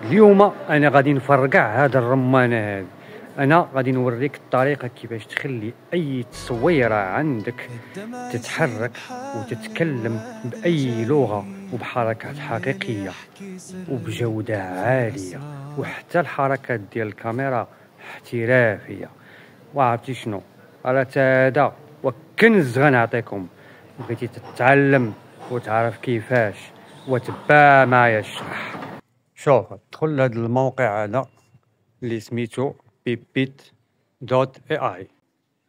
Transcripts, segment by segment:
اليوم انا غادي نفرقع هذا الرمانه هذه. انا غادي نوريك الطريقه كيفاش تخلي اي تصويره عندك تتحرك وتتكلم باي لغه وبحركات حقيقيه وبجوده عاليه، وحتى الحركات ديال الكاميرا احترافيه. وعرفتي شنو؟ راه هذا وكنز غنعطيكم. بغيتي تتعلم وتعرف كيفاش وتبع ما يشرح. شوف، تدخل لهذا الموقع هذا اللي سميتو بيبيت دوت اي اي.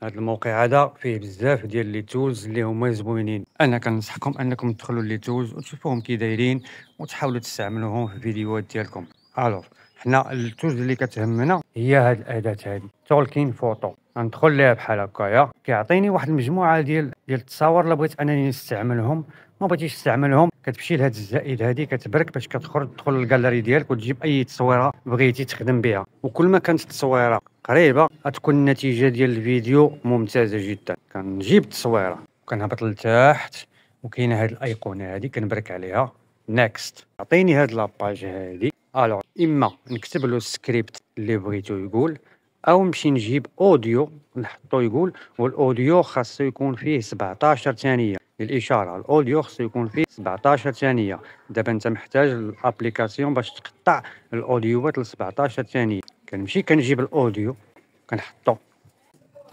هذا الموقع هذا فيه بزاف ديال لي تولز اللي هما زوينين. انا كننصحكم انكم تدخلوا لي تولز وتشوفوهم كي دايرين وتحاولوا تستعملوهم في الفيديوهات ديالكم. الوغ حنا التولز اللي كتهمنا هي هاد الاداه هذه تولكين فوتو. غندخل ليها بحال هكايا، كيعطيني واحد المجموعه ديال التصاور. الا بغيت انني نستعملهم ما بغيتيش تستعملهم، كتمشي لهاد الزائد هذه كتبرك باش كتخرج تدخل للجاليري ديالك وتجيب اي تصويره بغيتي تخدم بها. وكل ما كانت التصويره قريبه غتكون النتيجه ديال الفيديو ممتازه جدا. كنجيب التصويره وكنهبط لتحت وكاينه هاد الايقونه هذه كنبرك عليها نيكست. عطيني هاد لاباج هذه. الوغ اما نكتب له السكريبت اللي بغيتو يقول، او نمشي نجيب اوديو نحطو يقول. والاوديو خاصو يكون فيه 17 ثانيه للاشاره. الاوديو خاصو يكون فيه 17 ثانيه. دابا انت محتاج الابليكاسيون باش تقطع الاوديوات ل 17 ثانيه. كنمشي كنجيب الاوديو كنحطو،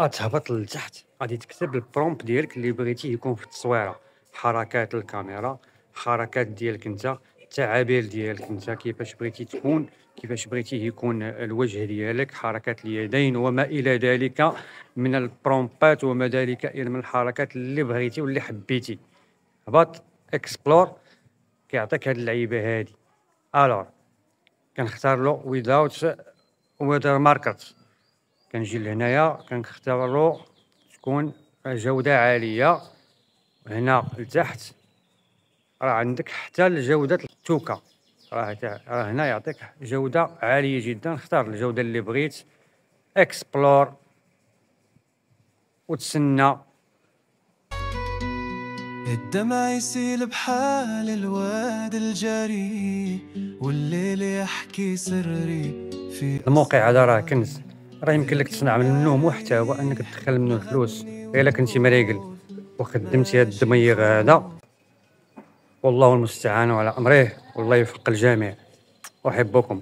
غتهبط لتحت غادي تكتب البرومبت ديالك اللي بغيتيه يكون في التصويره. حركات الكاميرا، حركات ديالك انت، التعابير ديالك انت، كيفاش بغيتي تكون، كيفاش بغيتيه يكون الوجه ديالك، حركات اليدين وما الى ذلك من البرومبات وما ذلك من الحركات اللي بغيتي واللي حبيتي. هبط اكسبلور كيعطيك هاد اللعيبه هادي. الوغ كنختار له ويزاوت ويتر ماركت. كنجي لهنايا كنختار له تكون جوده عاليه. هنا لتحت راه عندك حتى لجوده التوكا، راه هنا يعطيك جوده عاليه جدا. اختار الجوده اللي بغيت، اكسبلور وتسنى. الدمع يسيل بحال الواد الجري والليل يحكي سري في الموقع هذا راه كنز، راه يمكن لك تصنع منه محتوى انك تدخل منه فلوس الا كنتي مريقل وخدمتي هاد الدميغ هذا. والله المستعان على امره، والله يوفق الجميع. احبكم.